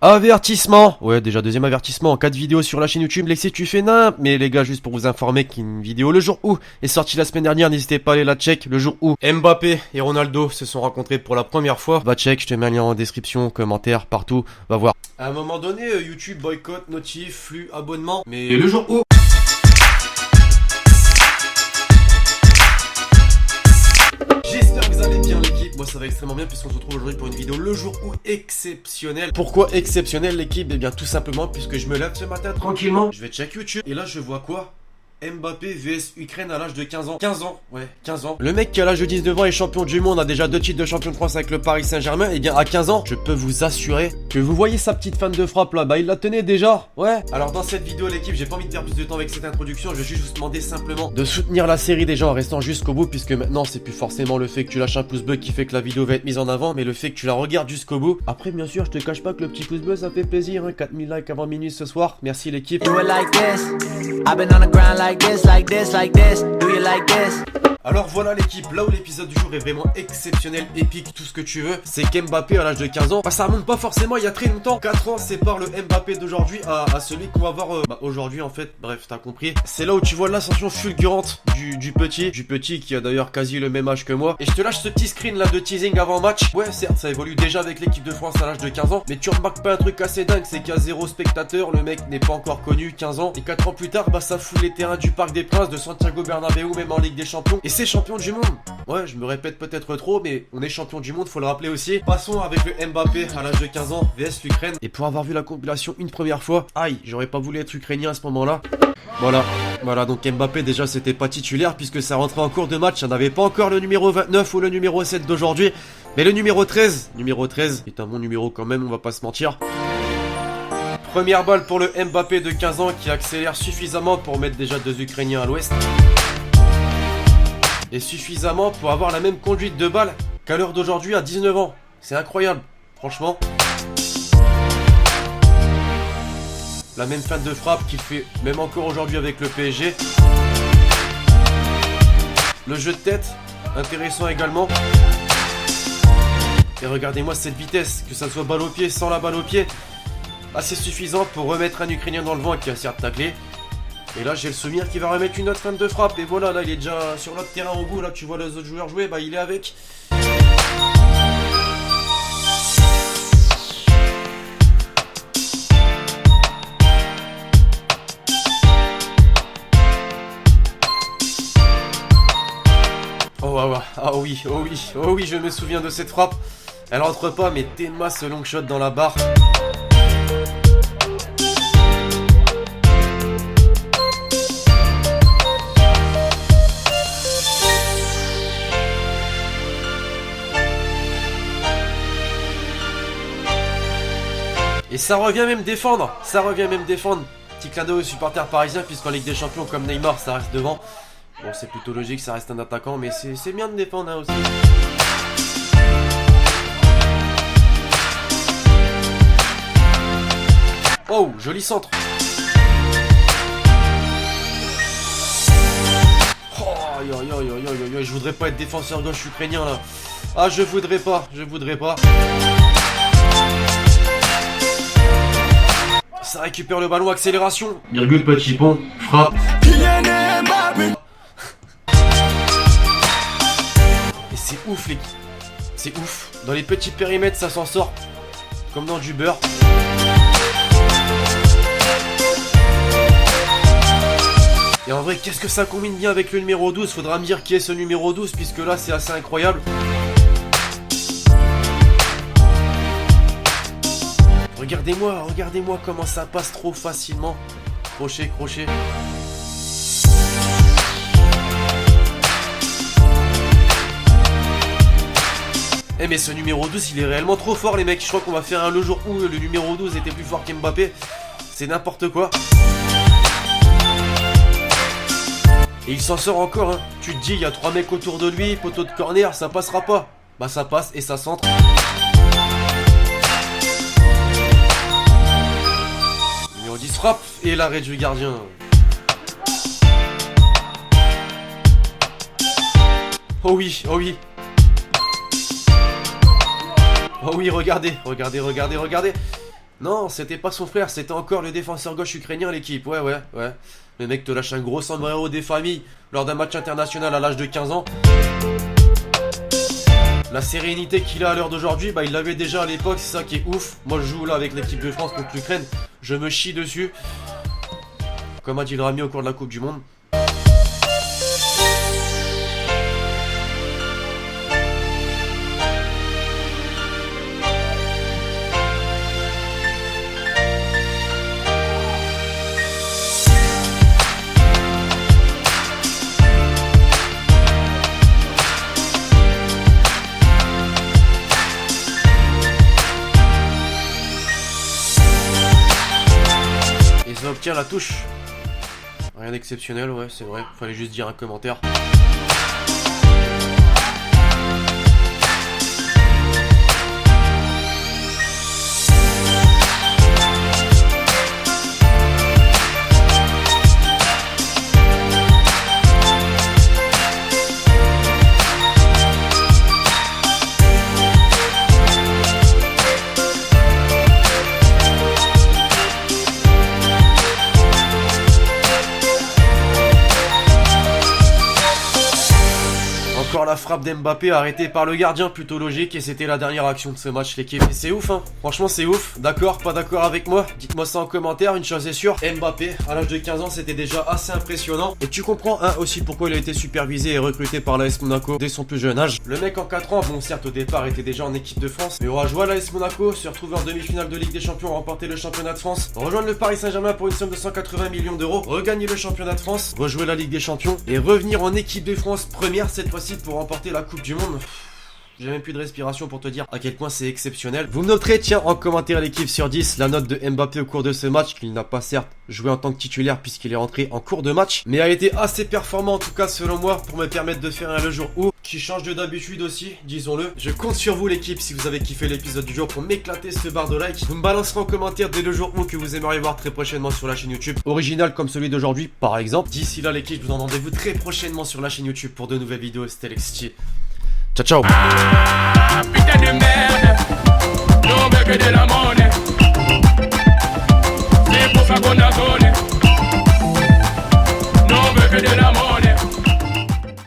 Avertissement. Ouais, déjà deuxième avertissement en cas de vidéo sur la chaîne YouTube. Lexi, tu fais nimp. Mais les gars, juste pour vous informer qu'une vidéo le jour où est sortie la semaine dernière, n'hésitez pas à aller la check. Le jour où Mbappé et Ronaldo se sont rencontrés pour la première fois. Va check, je te mets un lien en description, commentaire, partout. Va voir. À un moment donné, YouTube boycott, notif, flux, abonnement. Mais le jour où... J'espère que vous allez bien l'équipe, moi ça va extrêmement bien puisqu'on se retrouve aujourd'hui pour une vidéo le jour où exceptionnel. Pourquoi exceptionnel l'équipe? Eh bien tout simplement puisque je me lève ce matin tranquillement, je vais check YouTube et là je vois quoi? Mbappé vs Ukraine à l'âge de 15 ans. 15 ans, ouais, 15 ans. Le mec qui à l'âge de 19 ans est champion du monde, a déjà 2 titres de champion de France avec le Paris Saint-Germain. Et bien à 15 ans, je peux vous assurer que vous voyez sa petite fan de frappe là, bah il la tenait déjà. Ouais. Alors dans cette vidéo l'équipe, j'ai pas envie de perdre plus de temps avec cette introduction. Je vais juste vous demander simplement de soutenir la série des gens en restant jusqu'au bout. Puisque maintenant c'est plus forcément le fait que tu lâches un pouce bleu qui fait que la vidéo va être mise en avant, mais le fait que tu la regardes jusqu'au bout. Après bien sûr, je te cache pas que le petit pouce bleu ça fait plaisir, hein. 4000 likes avant minuit ce soir. Merci l'équipe. Alors voilà l'équipe, là où l'épisode du jour est vraiment exceptionnel, épique, tout ce que tu veux, c'est qu'Mbappé à l'âge de 15 ans, bah ça remonte pas forcément il y a très longtemps. 4 ans sépare le Mbappé d'aujourd'hui à celui qu'on va voir aujourd'hui en fait, bref t'as compris. C'est là où tu vois l'ascension fulgurante du petit qui a d'ailleurs quasi le même âge que moi. Et je te lâche ce petit screen là de teasing avant match. Ouais certes ça évolue déjà avec l'équipe de France à l'âge de 15 ans, mais tu remarques pas un truc assez dingue, c'est qu'il y a 0 spectateur, le mec n'est pas encore connu, 15 ans. Et 4 ans plus tard, bah ça fout les terrains du Parc des Princes, de Santiago Bernabéu, même en Ligue des Champions. Et c'est champion du monde. Ouais, je me répète peut-être trop, mais on est champion du monde, faut le rappeler aussi. Passons avec le Mbappé à l'âge de 15 ans, vs l'Ukraine. Et pour avoir vu la compilation une première fois, aïe, j'aurais pas voulu être ukrainien à ce moment-là. Voilà, donc Mbappé déjà c'était pas titulaire puisque ça rentrait en cours de match. Ça n'avait pas encore le numéro 29 ou le numéro 7 d'aujourd'hui. Mais le numéro 13 est un bon numéro quand même, on va pas se mentir. Première balle pour le Mbappé de 15 ans qui accélère suffisamment pour mettre déjà 2 Ukrainiens à l'ouest. Et suffisamment pour avoir la même conduite de balle qu'à l'heure d'aujourd'hui à 19 ans. C'est incroyable, franchement. La même fin de frappe qu'il fait même encore aujourd'hui avec le PSG. Le jeu de tête, intéressant également. Et regardez-moi cette vitesse, que ça soit balle au pied, sans la balle au pied. Assez suffisant pour remettre un Ukrainien dans le vent qui a certes taclé. Et là j'ai le souvenir qu'il va remettre une autre fin de frappe. Et voilà, là il est déjà sur l'autre terrain au bout. Là tu vois les autres joueurs jouer, bah il est avec. Oh oui, je me souviens de cette frappe. Elle rentre pas, mais Théma ce long shot dans la barre. Et ça revient même défendre. Petit clin d'œil aux supporters parisiens, puisqu'en Ligue des Champions, comme Neymar, ça reste devant. Bon, c'est plutôt logique, ça reste un attaquant, mais c'est bien de défendre hein, aussi. Oh, joli centre. Oh, je voudrais pas être défenseur gauche ukrainien là. Ah, je voudrais pas. Ça récupère le ballon, accélération. Virgule petit pont, frappe. Et c'est ouf l'équipe. C'est ouf. Dans les petits périmètres, ça s'en sort. Comme dans du beurre. Et en vrai, qu'est-ce que ça combine bien avec le numéro 12? Faudra me dire qui est ce numéro 12, puisque là, c'est assez incroyable. Regardez-moi comment ça passe trop facilement. Crochet. Eh mais ce numéro 12 il est réellement trop fort les mecs. Je crois qu'on va faire un le jour où le numéro 12 était plus fort qu'Mbappé. C'est n'importe quoi. Et il s'en sort encore hein. Tu te dis il y a 3 mecs autour de lui, poteau de corner, ça passera pas. Bah ça passe et ça centre. Numéro 10 frappe et l'arrêt du gardien. Oh oui. Oh oui, regardez. Non, c'était pas son frère, c'était encore le défenseur gauche ukrainien l'équipe. Ouais. Le mec te lâche un gros sombrero des familles lors d'un match international à l'âge de 15 ans. La sérénité qu'il a à l'heure d'aujourd'hui, bah il l'avait déjà à l'époque, c'est ça qui est ouf. Moi je joue là avec l'équipe de France contre l'Ukraine, je me chie dessus. Comme a dit le Rami au cours de la Coupe du Monde. Ça obtient la touche. Rien d'exceptionnel, ouais, c'est vrai. Fallait juste dire un commentaire. Encore la frappe d'Mbappé arrêtée par le gardien, plutôt logique, et c'était la dernière action de ce match l'équipe. Et c'est ouf hein, franchement c'est ouf. D'accord, pas d'accord avec moi? Dites-moi ça en commentaire, une chose est sûre, Mbappé à l'âge de 15 ans c'était déjà assez impressionnant. Et tu comprends hein, aussi pourquoi il a été supervisé et recruté par l'AS Monaco dès son plus jeune âge. Le mec en 4 ans, bon certes au départ était déjà en équipe de France, mais aura joué à l'AS Monaco, se retrouver en demi-finale de Ligue des Champions, remporter le championnat de France, rejoindre le Paris Saint-Germain pour une somme de 180 millions d'euros, regagner le championnat de France, rejouer la Ligue des Champions et revenir en équipe de France première cette fois-ci pour remporter la Coupe du Monde. J'ai même plus de respiration pour te dire à quel point c'est exceptionnel. Vous me noterez, tiens, en commentaire l'équipe sur 10, la note de Mbappé au cours de ce match, qu'il n'a pas certes joué en tant que titulaire puisqu'il est rentré en cours de match, mais a été assez performant en tout cas selon moi pour me permettre de faire un le jour où, qui change de d'habitude aussi, disons-le. Je compte sur vous l'équipe si vous avez kiffé l'épisode du jour pour m'éclater ce barre de like. Vous me balancerez en commentaire dès le jour où que vous aimeriez voir très prochainement sur la chaîne YouTube, original comme celui d'aujourd'hui par exemple. D'ici là l'équipe, je vous donne rendez-vous très prochainement sur la chaîne YouTube pour de nouvelles vidéos. C'était Alexis. Ciao ciao.